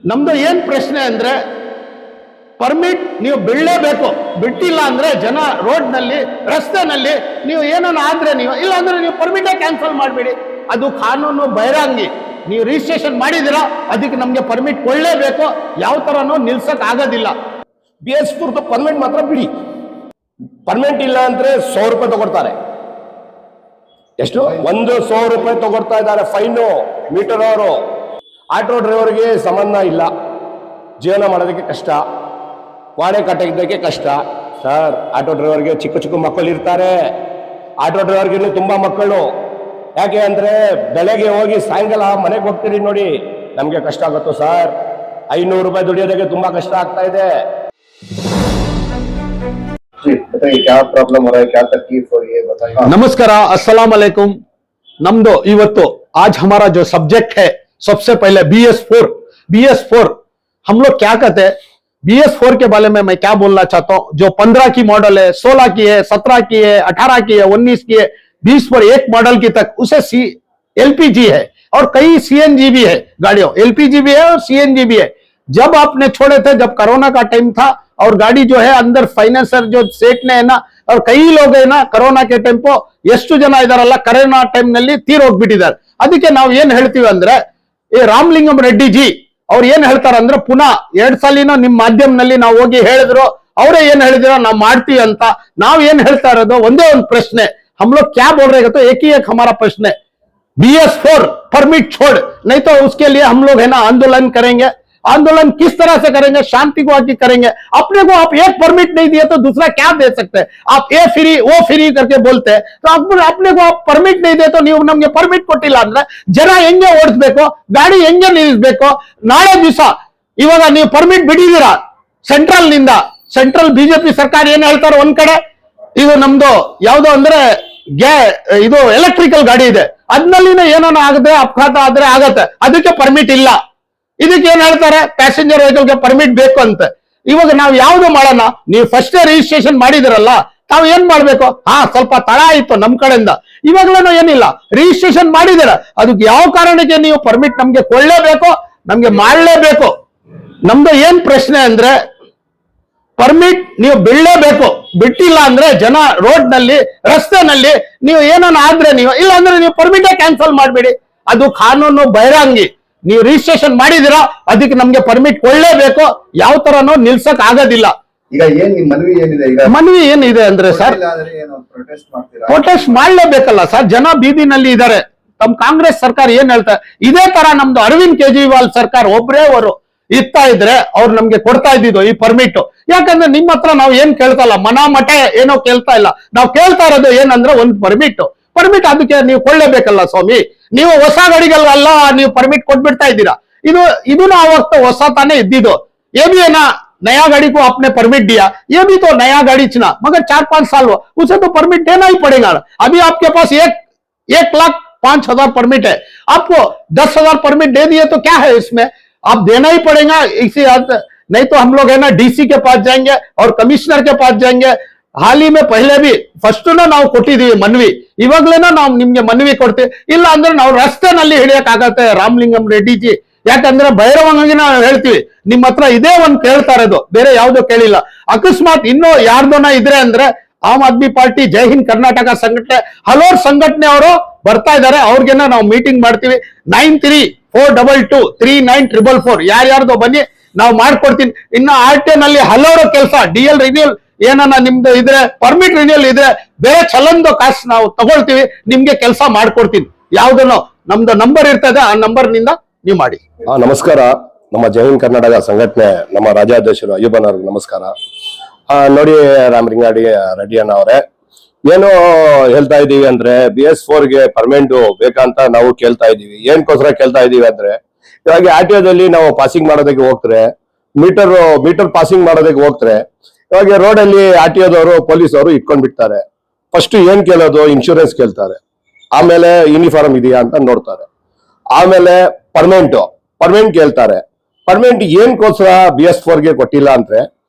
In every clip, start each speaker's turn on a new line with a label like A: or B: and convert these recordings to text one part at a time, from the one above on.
A: ನಮ್ದು ಏನ್ ಪ್ರಶ್ನೆ ಅಂದ್ರೆ ಪರ್ಮಿಟ್ ನೀವು ಬಿಡಲೇಬೇಕು. ಬಿಟ್ಟಿಲ್ಲ ಅಂದ್ರೆ ಜನ ರೋಡ್ ನಲ್ಲಿ ರಸ್ತೆನಲ್ಲಿ ನೀವು ಏನನ್ನ ಆದ್ರೆ ನೀವು ಇಲ್ಲ ಅಂದ್ರೆ ನೀವು ಪರ್ಮಿಟೇ ಕ್ಯಾನ್ಸಲ್ ಮಾಡಬೇಡಿ. ಅದು ಕಾನೂನು ಬೈರಾಂಗಿ. ನೀವು ರಿಜಿಸ್ಟ್ರೇಷನ್ ಮಾಡಿದಿರಾ ಅದಕ್ಕೆ ನಮ್ಗೆ ಪರ್ಮಿಟ್ ಕೊಡಲೇಬೇಕು. ಯಾವ ತರನೂ ನಿಲ್ಸಕ್ ಆಗೋದಿಲ್ಲ.
B: BS4 ಪರ್ಮಿಟ್ ಮಾತ್ರ ಬಿಡಿ. ಪರ್ಮಿಟ್ ಇಲ್ಲ ಅಂದ್ರೆ 100 ರೂಪಾಯಿ ತಗೊಳ್ತಾರೆ. ಎಷ್ಟು? 100 ರೂಪಾಯಿ ತಗೊಳ್ತಾ ಇದ್ದಾರೆ ಫೈನು ಮೀಟರ್ ಅವರು. ಆಟೋ ಡ್ರೈವರ್ಗೆ ಸಂಬಂಧ ಇಲ್ಲ, ಜೀವನ ಮಾಡೋದಕ್ಕೆ ಕಷ್ಟ, ವಾಡೆ ಕಟ್ಟೋದಕ್ಕೆ ಕಷ್ಟ. ಸರ್, ಆಟೋ ಡ್ರೈವರ್ಗೆ ಚಿಕ್ಕ ಚಿಕ್ಕ ಮಕ್ಕಳು ಇರ್ತಾರೆ. ಆಟೋ ಡ್ರೈವರ್ಗೆ ತುಂಬಾ ಮಕ್ಕಳು. ಯಾಕೆ ಅಂದ್ರೆ ಬೆಳಗ್ಗೆ ಹೋಗಿ ಸಾಯಂಕಾಲ ಮನೆಗೆ ಹೋಗ್ತೀರಿ ನೋಡಿ, ನಮ್ಗೆ ಕಷ್ಟ ಆಗುತ್ತೋ ಸರ್. 500 ರೂಪಾಯಿ ದುಡಿಯೋದಕ್ಕೆ ತುಂಬಾ ಕಷ್ಟ ಆಗ್ತಾ ಇದೆ.
C: क्या प्रॉब्लम हो रहा है, क्या तकलीफ हो रही है बताइए।
A: नमस्कार, अस्सलाम वालेकुम। नमदो इवत्तो आज हमारा जो सब्जेक्ट है, सबसे पहले BS4 हम लोग क्या कहते हैं। BS4 के बारे में मैं क्या बोलना चाहता हूं। जो 15 की मॉडल है, 16 की है, 17 की है, 18 की है, 19 की है, 20 पर एक मॉडल की तक उसे LPG है और कई CNG भी है गाड़ियों। LPG भी है और CNG भी है। जब आपने छोड़े थे, जब कोरोना का टाइम था और गाड़ी जो है अंदर फाइनेंसर जो सेठ ने है ना, और कई लोग है ना कोरोना के टाइम ಎಷ್ಟು ಜನ ಇದಾರಲ್ಲ ಕೊರೋನಾ ಟೈಮ್ ನಲ್ಲಿ ತೀರೋಗ್ಬಿಟ್ಟಿದ್ದಾರೆ. ಅದಕ್ಕೆ ನಾವು ಏನ್ ಹೇಳ್ತೀವಿ ಅಂದ್ರೆ, ಈ ರಾಮಲಿಂಗಂ ರೆಡ್ಡಿ ಜಿ ಅವ್ರು ಏನ್ ಹೇಳ್ತಾರ ಅಂದ್ರೆ, ಪುನಃ 2 ಸಲಿನ ನಿಮ್ ಮಾಧ್ಯಮದಲ್ಲಿ ನಾವು ಹೋಗಿ ಹೇಳಿದ್ರು, ಅವರೇ ಏನ್ ಹೇಳಿದಿರೋ ನಾವು ಮಾಡ್ತೀವಿ ಅಂತ. ನಾವ್ ಏನ್ ಹೇಳ್ತಾ ಇರೋದು ಒಂದೇ ಒಂದು ಪ್ರಶ್ನೆ, हम लोग क्या बोल रहे हैं, एक ही एक हमारा प्रश्न है, BS4 परमिट छोड़, नहीं तो उसके लिए हम लोग है ना आंदोलन करेंगे। आंदोलन किस तरह से करेंगे? शांति को आके करेंगे। अपने को आप एक परमिट नहीं दिए तो दूसरा क्या दे सकते हैं? आप ए फ्री वो फ्री करके बोलते हैं, तो अपने को आप परमिट नहीं दे तो ನೀವು ನಮಗೆ ಪರ್ಮಿಟ್ ಕೊಟ್ಟಿಲ್ಲ ಅಂದ್ರೆ ಜನ ಹೆಂಗೆ ಓಡಿಸಬೇಕು, ಗಾಡಿ ಹೆಂಗೆ ನಿಲ್ಲಿಸಬೇಕು? ನಾಳೆ ದಿವಸ ಇವಾಗ ನೀವು ಪರ್ಮಿಟ್ ಬಿಟ್ಟಿದ್ದೀರಾ ಸೆಂಟ್ರಲ್ ನಿಂದ, ಸೆಂಟ್ರಲ್ ಬಿಜೆಪಿ ಸರ್ಕಾರ ಏನ್ ಹೇಳ್ತಾರೆ, ಒಂದ್ ಕಡೆ ಇದು ನಮ್ದು ಯಾವ್ದು ಅಂದ್ರೆ ಇದು ಎಲೆಕ್ಟ್ರಿಕಲ್ ಗಾಡಿ ಇದೆ, ಅದ್ನಲ್ಲಿನ ಏನಾನ ಆಗದೆ ಅಪಘಾತ ಆದ್ರೆ ಆಗತ್ತೆ, ಅದಕ್ಕೆ ಪರ್ಮಿಟ್ ಇಲ್ಲ. ಇದಕ್ಕೆ ಏನ್ ಹೇಳ್ತಾರೆ, ಪ್ಯಾಸೆಂಜರ್ ವೆಹಿಕಲ್ಗೆ ಪರ್ಮಿಟ್ ಬೇಕು ಅಂತ. ಇವಾಗ ನಾವು ಯಾವ್ದು ಮಾಡೋಣ, ನೀವು ಫಸ್ಟ್ ರಿಜಿಸ್ಟ್ರೇಷನ್ ಮಾಡಿದಿರಲ್ಲ, ತಾವು ಏನ್ ಮಾಡ್ಬೇಕು, ಸ್ವಲ್ಪ ತಡ ಆಯ್ತು ನಮ್ ಕಡೆಯಿಂದ, ಇವಾಗ್ಲೂ ಏನಿಲ್ಲ ರಿಜಿಸ್ಟ್ರೇಷನ್ ಮಾಡಿದಿರ, ಅದಕ್ಕೆ ಯಾವ ಕಾರಣಕ್ಕೆ ನೀವು ಪರ್ಮಿಟ್ ನಮ್ಗೆ ಕೊಡ್ಲೇಬೇಕು, ನಮ್ಗೆ ಮಾಡ್ಲೇಬೇಕು. ನಮ್ದು ಏನ್ ಪ್ರಶ್ನೆ ಅಂದ್ರೆ, ಪರ್ಮಿಟ್ ನೀವು ಬಿಡಲೇಬೇಕು. ಬಿಟ್ಟಿಲ್ಲ ಅಂದ್ರೆ ಜನ ರೋಡ್ ನಲ್ಲಿ ರಸ್ತೆನಲ್ಲಿ ನೀವು ಏನನ್ನ ಆದ್ರೆ ನೀವು ಇಲ್ಲ ಅಂದ್ರೆ ನೀವು ಪರ್ಮಿಟೇ ಕ್ಯಾನ್ಸಲ್ ಮಾಡಬೇಡಿ. ಅದು ಕಾನೂನು ಬೈರಾಂಗಿ. ನೀವು ರಿಜಿಸ್ಟ್ರೇಷನ್ ಮಾಡಿದಿರಾ ಅದಕ್ಕೆ ನಮ್ಗೆ ಪರ್ಮಿಟ್ ಕೊಡ್ಲೇಬೇಕು. ಯಾವ ತರನೂ ನಿಲ್ಸಕ್ ಆಗೋದಿಲ್ಲ.
C: ಈಗ ಏನ್ ನಿಮ್ ಮನವಿ ಏನಿದೆ? ಈಗ
A: ಮನವಿ ಏನಿದೆ ಅಂದ್ರೆ ಸರ್, ಪ್ರೊಟೆಸ್ಟ್ ಮಾಡ್ಲೇಬೇಕಲ್ಲ ಸರ್. ಜನ ಬೀದಿನಲ್ಲಿ ಇದ್ದಾರೆ. ತಮ್ಮ ಕಾಂಗ್ರೆಸ್ ಸರ್ಕಾರ ಏನ್ ಹೇಳ್ತಾರೆ, ಇದೇ ತರ ನಮ್ದು ಅರವಿಂದ್ ಕೇಜ್ರಿವಾಲ್ ಸರ್ಕಾರ ಒಬ್ಬರೇ ಅವರು ಇರ್ತಾ ಇದ್ರೆ ಅವ್ರು ನಮ್ಗೆ ಕೊಡ್ತಾ ಇದ್ದಿದ್ದು ಈ ಪರ್ಮಿಟ್. ಯಾಕಂದ್ರೆ ನಿಮ್ಮ ಹತ್ರ ನಾವು ಏನ್ ಕೇಳ್ತಾ ಇಲ್ಲ, ಮಠ ಏನೋ ಕೇಳ್ತಾ ಇಲ್ಲ. ನಾವು ಕೇಳ್ತಾ ಇರೋದು ಏನಂದ್ರೆ ಒಂದು ಪರ್ಮಿಟ್. ಅದಕ್ಕೆ ನೀವು ಕೊಳ್ಳೇಬೇಕಲ್ಲ ಸ್ವಾಮಿ. ನೀವು ಹೊಸ ಗಾಡಿಗಳಲ್ಲ ನೀವು ಪರ್ಮಿಟ್ ಕೊಟ್ಬಿಡ್ತಾ ಇದ್ದೀರಾ. ಇದು ಅವತ್ತು ಹೊಸ ತಾನೇ ಇದ್ದಿದ್ದು. ये भी है ना, नया गाड़ी को आपने परमिट दिया, ये भी तो नया गाड़ी चुना, मगर 4-5 साल हुआ, उसे तो परमिट देना ही पड़ेगा। अभी आपके पास 1,05,000 परमिट है, आपको 10,000 परमिट दे दिए तो क्या है इसमें, आप देना ही पड़ेगा इसी हद। नहीं तो हम लोग है ना DC के पास जाएंगे और कमिश्नर के पास जाएंगे। हाल ही में पहले भी ಫಸ್ಟ್ ನಾವು ಕೊಟ್ಟಿದೀವಿ ಮನವಿ, ಇವಾಗ್ಲೇನೋ ನಾವು ನಿಮ್ಗೆ ಮನವಿ ಕೊಡ್ತೀವಿ. ಇಲ್ಲ ಅಂದ್ರೆ ನಾವು ರಸ್ತೆನಲ್ಲಿ ಹಿಡಿಯಕ್ಕಾಗತ್ತೆ ರಾಮಲಿಂಗಂ ರೆಡ್ಡಿ ಜಿ. ಯಾಕಂದ್ರೆ ಬಹಿರಂಗವಾಗಿ ನಾವು ಹೇಳ್ತೀವಿ, ನಿಮ್ಮ ಹತ್ರ ಇದೇ ಒಂದು ಕೇಳ್ತಾ ಇರೋದು, ಬೇರೆ ಯಾವ್ದು ಕೇಳಿಲ್ಲ. ಅಕಸ್ಮಾತ್ ಇನ್ನೂ ಯಾರ್ದೋನ ಇದ್ರೆ ಅಂದ್ರೆ ಆಮ್ ಆದ್ಮಿ ಪಾರ್ಟಿ, ಜೈ ಹಿಂದ್ ಕರ್ನಾಟಕ ಸಂಘಟನೆ, ಹಲವಾರು ಸಂಘಟನೆ ಅವರು ಬರ್ತಾ ಇದ್ದಾರೆ. ಅವ್ರಿಗೆನ ನಾವು ಮೀಟಿಂಗ್ ಮಾಡ್ತೀವಿ. 9342239444 ಯಾರ್ಯಾರ್ದು ಬನ್ನಿ, ನಾವು ಮಾಡ್ಕೊಡ್ತೀನಿ. ಇನ್ನು RT ನಲ್ಲಿ ಹಲವಾರು ಕೆಲಸ, DL ರಿನ್ಯೂಲ್ ಏನನ್ನ ನಿಮ್ದು ಇದ್ರೆ, ಪರ್ಮಿಟ್ ರಿನ್ಯೂಲ್ ಇದ್ರೆ, ಬೇರೆ ಚಲನ್ದು ಕಾಸು ನಾವು ತಗೊಳ್ತೀವಿ, ನಿಮ್ಗೆ ಕೆಲಸ ಮಾಡ್ಕೊಡ್ತೀನಿ. ಯಾವ್ದನ್ನು ನಮ್ದು ನಂಬರ್ ಇರ್ತದೆ, ಆ ನಂಬರ್ ನಿಂದ ನೀವು ಮಾಡಿ.
B: ನಮಸ್ಕಾರ. ನಮ್ಮ ಜೈ ಹಿಂದ್ ಕರ್ನಾಟಕ ಸಂಘಟನೆ ನಮ್ಮ ರಾಜ್ಯಾಧ್ಯಕ್ಷರು ಅಯ್ಯಬ್ಬನ್ ಅವ್ರಿಗೆ ನಮಸ್ಕಾರ. ನೋಡಿ ರಾಮಲಿಂಗಾಡಿ ರೆಡ್ಡಿ ಅಣ್ಣ ಅವರೇ, ಏನು ಹೇಳ್ತಾ ಇದೀವಿ ಅಂದ್ರೆ, BS4ಗೆ ಪರ್ಮಿಟ್ ಬೇಕಂತ ನಾವು ಕೇಳ್ತಾ ಇದೀವಿ. ಏನ್ಕೋಸ್ಕರ ಕೇಳ್ತಾ ಇದೀವಿ ಅಂದ್ರೆ, ಇವಾಗ ಆರ್ಟಿಒದಲ್ಲಿ ನಾವು ಪಾಸಿಂಗ್ ಮಾಡೋದಕ್ಕೆ ಹೋಗ್ತಾರೆ, ಮೀಟರ್ ಪಾಸಿಂಗ್ ಮಾಡೋದಕ್ಕೆ ಹೋಗ್ತಾರೆ. ಇವಾಗ ರೋಡ್ ಅಲ್ಲಿ RTOದವರು ಪೊಲೀಸ್ ಅವರು ಇಟ್ಕೊಂಡ್ ಬಿಡ್ತಾರೆ. ಫಸ್ಟ್ ಏನ್ ಕೇಳೋದು, ಇನ್ಶೂರೆನ್ಸ್ ಕೇಳ್ತಾರೆ, ಆಮೇಲೆ ಯೂನಿಫಾರ್ಮ್ ಇದೆಯಾ ಅಂತ ನೋಡ್ತಾರೆ, ಆಮೇಲೆ ಪರ್ಮನೆಂಟ್ ಕೇಳ್ತಾರೆ. ಪರ್ಮನೆಂಟ್ ಏನ್ಕೋಸ್ಕರ BS4ಗೆ ಕೊಟ್ಟಿಲ್ಲ ಅಂದ್ರೆ,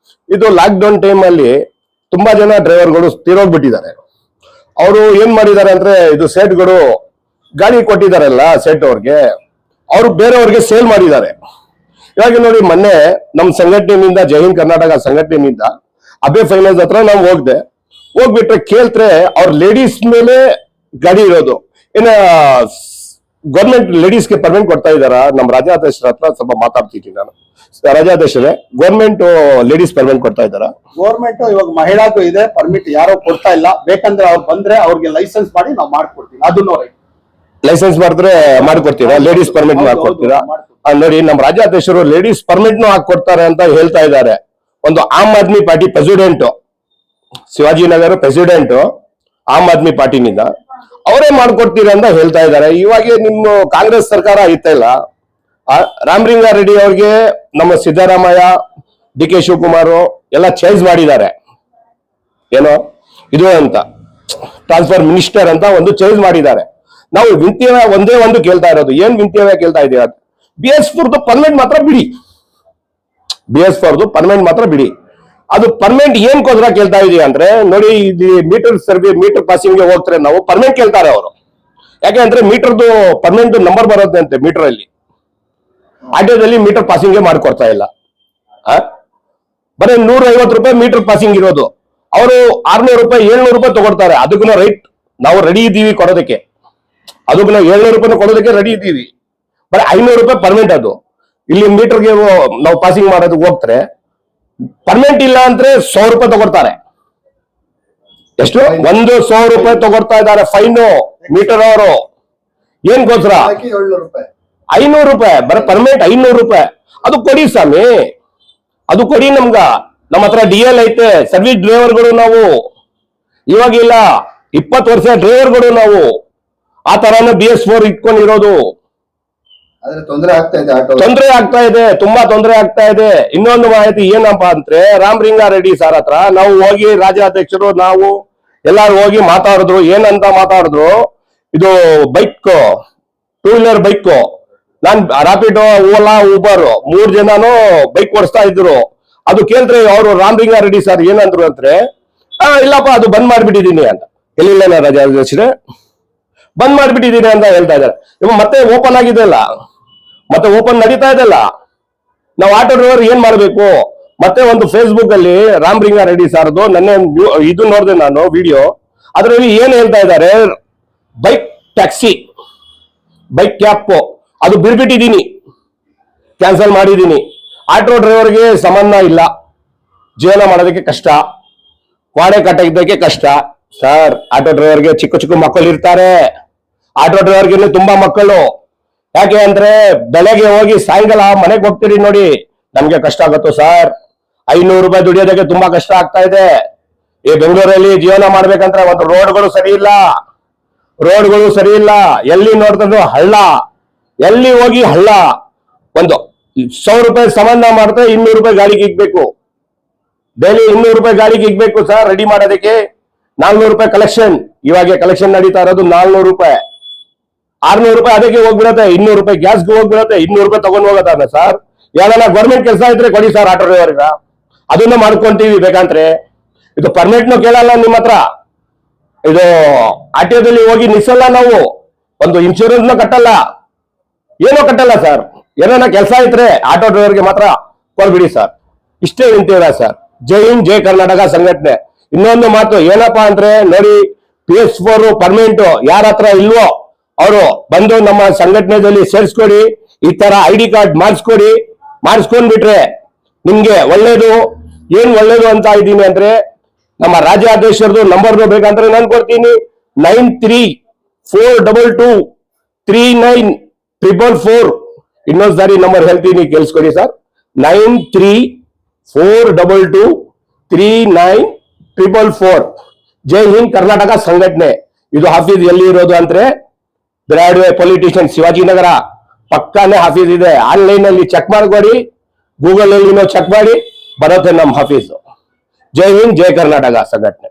B: ಇದು ಲಾಕ್ಡೌನ್ ಟೈಮ್ ಅಲ್ಲಿ ತುಂಬಾ ಜನ ಡ್ರೈವರ್ಗಳು ತೀರೋಗ್ಬಿಟ್ಟಿದ್ದಾರೆ. ಅವರು ಏನ್ ಮಾಡಿದ್ದಾರೆ ಅಂದ್ರೆ, ಇದು ಸೇಟ್ಗಳು ಗಾಡಿ ಕೊಟ್ಟಿದಾರಲ್ಲ ಸೇಟ್ ಅವ್ರಿಗೆ, ಅವರು ಬೇರೆಯವ್ರಿಗೆ ಸೇಲ್ ಮಾಡಿದ್ದಾರೆ. ಇವಾಗ ನೋಡಿ ಮೊನ್ನೆ ನಮ್ ಸಂಘಟನೆಯಿಂದ ಜೈ ಹಿಂದ್ ಕರ್ನಾಟಕ ಸಂಘಟನೆಯಿಂದ ಅಬೆ ಫೈನಾನ್ಸ್ ಹತ್ರ ನಾವು ಹೋಗ್ಬಿಟ್ರೆ ಕೇಳ್ತ್ರೆ ಅವ್ರ ಲೇಡೀಸ್ ಮೇಲೆ ಗಾಡಿ ಇರೋದು ಏನ ಗೌರ್ಮೆಂಟ್ ಲೇಡೀಸ್ಗೆ ಪರ್ಮಿಟ್ ಕೊಡ್ತಾ ಇದಾರ ನಮ್ ರಾಜ್ಯಾಧ್ಯಕ್ಷರ ಹತ್ರ ಸ್ವಲ್ಪ ಮಾತಾಡ್ತೀನಿ ನಾನು. ರಾಜ್ಯಾಧ್ಯಕ್ಷರೇ, ಗೌರ್ಮೆಂಟ್ ಲೇಡೀಸ್ ಪರ್ಮಿಟ್ ಕೊಡ್ತಾ ಇದಾರ?
A: ಗೌರ್ಮೆಂಟ್ ಇವಾಗ ಮಹಿಳಾಗೂ ಇದೆ ಪರ್ಮಿಟ್, ಯಾರೋ ಕೊಡ್ತಾ ಇಲ್ಲ. ಬೇಕಂದ್ರೆ ಅವ್ರು ಬಂದ್ರೆ ಅವ್ರಿಗೆ ಲೈಸೆನ್ಸ್ ಮಾಡಿ ನಾವು ಮಾಡ್ಕೊಡ್ತೀವಿ. ಅದನ್ನು
B: ಲೈಸೆನ್ಸ್ ಮಾಡಿದ್ರೆ ಮಾಡ್ಕೊಡ್ತೀರಾ? ಲೇಡೀಸ್ ಪರ್ಮಿಟ್ ಮಾಡ್ಕೊಡ್ತೀರಾ? ನೋಡಿ, ನಮ್ಮ ರಾಜ್ಯಾಧ್ಯಕ್ಷರು ಲೇಡೀಸ್ ಪರ್ಮಿಟ್ ನು ಹಾಕೊಡ್ತಾರೆ ಅಂತ ಹೇಳ್ತಾ ಇದ್ದಾರೆ. ಒಂದು Aam Aadmi party president, Shivajinagar president Aam Aadmi ಪಾರ್ಟಿನಿಂದ ಅವರೇ ಮಾಡ್ಕೊಡ್ತೀರಾ ಅಂತ ಹೇಳ್ತಾ ಇದ್ದಾರೆ. ಇವಾಗ ನಿಮ್ಮ ಕಾಂಗ್ರೆಸ್ ಸರ್ಕಾರ ಐತಾ ಇಲ್ಲ, ರಾಮಲಿಂಗಾರೆಡ್ಡಿ ಅವ್ರಿಗೆ ನಮ್ಮ ಸಿದ್ದರಾಮಯ್ಯ, ಡಿ ಕೆ ಶಿವಕುಮಾರ್ ಎಲ್ಲ ಚೇಂಜ್ ಮಾಡಿದ್ದಾರೆ. ಏನೋ ಇದು ಅಂತ ಟ್ರಾನ್ಸ್ಫರ್ ಮಿನಿಸ್ಟರ್ ಅಂತ ಒಂದು ಚೇಂಜ್ ಮಾಡಿದ್ದಾರೆ. ನಾವು ವಿಂತ್ಯವೇ ಒಂದೇ ಒಂದು ಕೇಳ್ತಾ ಇರೋದು, ಏನ್ ವಿಂತ್ಯವೇ ಕೇಳ್ತಾ ಇದೀರ? BS4 ಪರ್ಮನೆಂಟ್ ಮಾತ್ರ ಬಿಡಿ. BS4 ಪರ್ಮನೆಂಟ್ ಮಾತ್ರ ಬಿಡಿ. ಅದು ಪರ್ಮನೆಂಟ್ ಏನ್ ಕೋಸ್ಕರ ಕೇಳ್ತಾ ಇದೀವಿ ಅಂದ್ರೆ, ನೋಡಿ ಇಲ್ಲಿ ಮೀಟರ್ ಸರ್ವೆ, ಮೀಟರ್ ಪಾಸಿಂಗ್ ಹೋಗ್ತಾರೆ ನಾವು, ಪರ್ಮನೆಂಟ್ ಕೇಳ್ತಾರೆ ಅವರು. ಯಾಕೆ ಅಂದ್ರೆ ಮೀಟರ್ದು ಪರ್ಮನೆಂಟ್ ನಂಬರ್ ಬರುತ್ತೆ ಅಂತೆ ಮೀಟರ್ ಅಲ್ಲಿ. ಆಟೋದಲ್ಲಿ ಮೀಟರ್ ಪಾಸಿಂಗ್ ಮಾಡ್ಕೊಡ್ತಾ ಇಲ್ಲ. ಬರೀ 150 ರೂಪಾಯಿ ಮೀಟರ್ ಪಾಸಿಂಗ್ ಇರೋದು, ಅವರು 600 ರೂಪಾಯಿ 700 ರೂಪಾಯಿ ತಗೊಳ್ತಾರೆ. ಅದಕ್ಕೂ ರೈಟ್ ನಾವು ರೆಡಿ ಇದ್ದೀವಿ ಕೊಡೋದಕ್ಕೆ, ಅದಕ್ಕೂ 700 ರೂಪಾಯಿ ಕೊಡೋದಕ್ಕೆ ರೆಡಿ ಇದ್ದೀವಿ. ಬರೀ 500 ರೂಪಾಯಿ ಪರ್ಮನೆಂಟ್. ಅದು ಇಲ್ಲಿ ಮೀಟರ್ಗೆ ನಾವು ಪಾಸಿಂಗ್ ಮಾಡೋದಕ್ಕೆ ಹೋಗ್ತಾರೆ, ಪರ್ಮನೆಂಟ್ ಇಲ್ಲ ಅಂದ್ರೆ 100 ರೂಪಾಯಿ ತಗೊಳ್ತಾರೆ. ಎಷ್ಟು? 100 ರೂಪಾಯಿ ತಗೊಳ್ತಾ ಇದ್ದಾರೆ ಫೈನ್ ಮೀಟರ್ ಅವರು. ಏನ್ಗೋಸ್ಕರ? 500 ರೂಪಾಯಿ ಬರೀ ಪರ್ಮನೆಂಟ್ 500 ರೂಪಾಯಿ. ಅದು ಕೊಡಿ ಸ್ವಾಮಿ, ಅದು ಕೊಡಿ ನಮ್ಗ. ನಮ್ಮ ಹತ್ರ DL ಐತೆ, ಸರ್ವಿಸ್ ಡ್ರೈವರ್ಗಳು ನಾವು. ಇವಾಗಿಲ್ಲ 20 ವರ್ಷ ಡ್ರೈವರ್ಗಳು ನಾವು. ಆ ತರಾನ BS4 ಇಟ್ಕೊಂಡಿರೋದು. ತೊಂದರೆ ಆಗ್ತಾ ಇದೆ, ತುಂಬಾ ತೊಂದರೆ ಆಗ್ತಾ ಇದೆ. ಇನ್ನೊಂದು ಮಾಹಿತಿ ಏನಪ್ಪಾ ಅಂದ್ರೆ, ರಾಮಲಿಂಗಾರೆಡ್ಡಿ ಸರ್ ಹತ್ರ ನಾವು ಹೋಗಿ, ರಾಜ್ಯಾಧ್ಯಕ್ಷರು ನಾವು ಎಲ್ಲಾರು ಹೋಗಿ ಮಾತಾಡಿದ್ರು. ಏನಂತ ಮಾತಾಡಿದ್ರು? ಇದು ಬೈಕ್, 2 ವೀಲರ್ ಬೈಕ್, ನಾನ್ ರಾಪಿಡೋ, ಓಲಾ, ಊಬರ್ 3 ಜನನು ಬೈಕ್ ಓಡಿಸ್ತಾ ಇದ್ರು. ಅದು ಕೇಳಿದ್ರೆ ಅವರು ರಾಮಲಿಂಗಾರೆಡ್ಡಿ ಸರ್ ಏನಂದ್ರು ಅಂದ್ರೆ, ಇಲ್ಲಪ್ಪ ಅದು ಬಂದ್ ಮಾಡ್ಬಿಟ್ಟಿದೀನಿ ಅಂತ. ಎಲ್ಲಿಲ್ಲ ರಾಜ್ಯಾಧ್ಯಕ್ಷರೇ, ಬಂದ್ ಮಾಡ್ಬಿಟ್ಟಿದೀನಿ ಅಂತ ಹೇಳ್ತಾ ಇದ್ದಾರೆ. ಇವಾಗ ಮತ್ತೆ ಓಪನ್ ಆಗಿದೆ ಅಲ್ಲ, ಮತ್ತೆ ಓಪನ್ ನಡೀತಾ ಇದೆಲ್ಲ. ನಾವು ಆಟೋ ಡ್ರೈವರ್ ಏನ್ ಮಾಡ್ಬೇಕು? ಮತ್ತೆ ಒಂದು ಫೇಸ್ಬುಕ್ ಅಲ್ಲಿ ರಾಮಲಿಂಗಾರೆಡ್ಡಿ ಸರ್ದು ನನ್ನ ಇದು ನೋಡಿದೆ ನಾನು ವಿಡಿಯೋ. ಅದರಲ್ಲಿ ಏನ್ ಹೇಳ್ತಾ ಇದ್ದಾರೆ, ಬೈಕ್ ಟ್ಯಾಕ್ಸಿ, ಬೈಕ್ ಕ್ಯಾಪ್ ಅದು ಬಿಡ್ಬಿಟ್ಟಿದೀನಿ, ಕ್ಯಾನ್ಸಲ್ ಮಾಡಿದೀನಿ. ಆಟೋ ಡ್ರೈವರ್ಗೆ ಸಂಬಂಧ ಇಲ್ಲ, ಜೀವನ ಮಾಡೋದಕ್ಕೆ ಕಷ್ಟ, ವಾಡೆ ಕಟ್ಟಕ್ಕೆ ಕಷ್ಟ. ಸರ್, ಆಟೋ ಡ್ರೈವರ್ಗೆ ಚಿಕ್ಕ ಚಿಕ್ಕ ಮಕ್ಕಳು ಇರ್ತಾರೆ. ಆಟೋ ಡ್ರೈವರ್ಗೆ ತುಂಬಾ ಮಕ್ಕಳು. ಯಾಕೆ ಅಂದ್ರೆ ಬೆಳಗ್ಗೆ ಹೋಗಿ ಸಾಯಂಕಾಲ ಮನೆಗೆ ಹೋಗ್ತೀರಿ ನೋಡಿ, ನಮ್ಗೆ ಕಷ್ಟ ಆಗುತ್ತೋ ಸರ್. 500 ರೂಪಾಯಿ ದುಡಿಯೋದಕ್ಕೆ ತುಂಬಾ ಕಷ್ಟ ಆಗ್ತಾ ಇದೆ. ಈ ಬೆಂಗಳೂರಲ್ಲಿ ಜೀವನ ಮಾಡ್ಬೇಕಂದ್ರೆ ಒಂದು ರೋಡ್ಗಳು ಸರಿ ಇಲ್ಲ. ಎಲ್ಲಿ ನೋಡಿದ್ರು ಹಳ್ಳ, ಎಲ್ಲಿ ಹೋಗಿ ಹಳ್ಳ. ಒಂದು 100 ರೂಪಾಯಿ ಸಂಬಂಧ ಮಾಡಿದ್ರೆ 200 ರೂಪಾಯಿ ಗಾಡಿಗೆ ಇಗ್ಬೇಕು. ಡೈಲಿ 200 ರೂಪಾಯಿ ಗಾಡಿಗೆ ಇಗ್ಬೇಕು ಸರ್ ರೆಡಿ ಮಾಡೋದಕ್ಕೆ. 400 ರೂಪಾಯಿ ಕಲೆಕ್ಷನ್, ಇವಾಗ ಕಲೆಕ್ಷನ್ ನಡೀತಾ ಇರೋದು 400 ರೂಪಾಯಿ. 600 ರೂಪಾಯಿ ಅದಕ್ಕೆ ಹೋಗ್ಬಿಡತ್ತೆ, 200 ರೂಪಾಯಿ ಗ್ಯಾಸ್ಗೆ ಹೋಗ್ಬಿಡತ್ತೆ, 200 ರೂಪಾಯಿ ತಗೊಂಡ್ ಹೋಗತ್ತ ಸರ್. ಯಾವ್ದಾರ ಗೌರ್ಮೆಂಟ್ ಕೆಲಸ ಇದ್ರೆ ಕೊಡಿ ಸರ್ ಆಟೋ ಡ್ರೈವರ್ಗ, ಅದನ್ನ ಮಾಡ್ಕೊಂತೀವಿ ಬೇಕಂದ್ರೆ. ಇದು ಪರ್ಮಿಟ್ ಕೇಳಲ್ಲ ನಿಮ್ಮ ಹತ್ರ. ಇದು ಆಟೋದಲ್ಲಿ ಹೋಗಿ ನಿಲ್ಸಲ್ಲ ನಾವು, ಒಂದು ಇನ್ಶೂರೆನ್ಸ್ ಕಟ್ಟಲ್ಲ, ಏನೋ ಕಟ್ಟಲ್ಲ ಸರ್. ಏನಾರ ಕೆಲಸ ಇದ್ರೆ ಆಟೋ ಡ್ರೈವರ್ಗೆ ಮಾತ್ರ ಕೊಡ್ಬಿಡಿ ಸರ್. ಇಷ್ಟೇ ವಿಂತೀರ ಸರ್. ಜೈ ಹಿಂದ್, ಜೈ ಕರ್ನಾಟಕ ಸಂಘಟನೆ. ಇನ್ನೊಂದು ಮಾತು ಏನಪ್ಪಾ ಅಂದ್ರೆ, ನೋಡಿ BS4 ಪರ್ಮನೆಂಟ್ ಯಾರ ಹತ್ರ ಇಲ್ವೋ ಅವರು ಬಂದು ನಮ್ಮ ಸಂಘಟನೆಯಲ್ಲಿ ಸೇರಿಸ್ಕೊಡಿ. ಈ ತರ ID ಕಾರ್ಡ್ ಮಾಡಿಸ್ಕೊಡಿ. ಮಾಡಿಸ್ಕೊಂಡ್ಬಿಟ್ರೆ ನಿಮ್ಗೆ ಒಳ್ಳೇದು. ಏನ್ ಒಳ್ಳೇದು ಅಂತ ಇದ್ದೀನಿ ಅಂದ್ರೆ, ನಮ್ಮ ರಾಜ್ಯಾಧ್ಯಕ್ಷರದು ನಂಬರ್ ಬೇಕಂದ್ರೆ ನಾನು ಕೊಡ್ತೀನಿ. 9342239444. ಇನ್ನೊಂದ್ಸಾರಿ ನಂಬರ್ ಹೇಳ್ತೀನಿ, ಕೇಳಿಸ್ಕೊಡಿ ಸರ್. 9342239444. ಜೈ ಹಿಂದ್ ಕರ್ನಾಟಕ ಸಂಘಟನೆ. ಇದು ಆಫೀಸ್ ಎಲ್ಲಿ ಇರೋದು ಅಂದ್ರೆ, ಬ್ರಾಡ್ವೇ ಪೊಲಿಟಿಷಿಯನ್ ಶಿವಾಜಿನಗರ ಪಕ್ಕಾನೇ ಆಫೀಸ್ ಇದೆ. ಆನ್ಲೈನ್ ಅಲ್ಲಿ ಚೆಕ್ ಮಾಡ್ಕೊಡಿ, ಗೂಗಲ್ ಅಲ್ಲಿ ಚೆಕ್ ಮಾಡಿ, ಬರುತ್ತೆ ನಮ್ಮ ಆಫೀಸ್. ಜೈ ಹಿಂದ್, ಜೈ ಕರ್ನಾಟಕ ಸಂಘಟನೆ.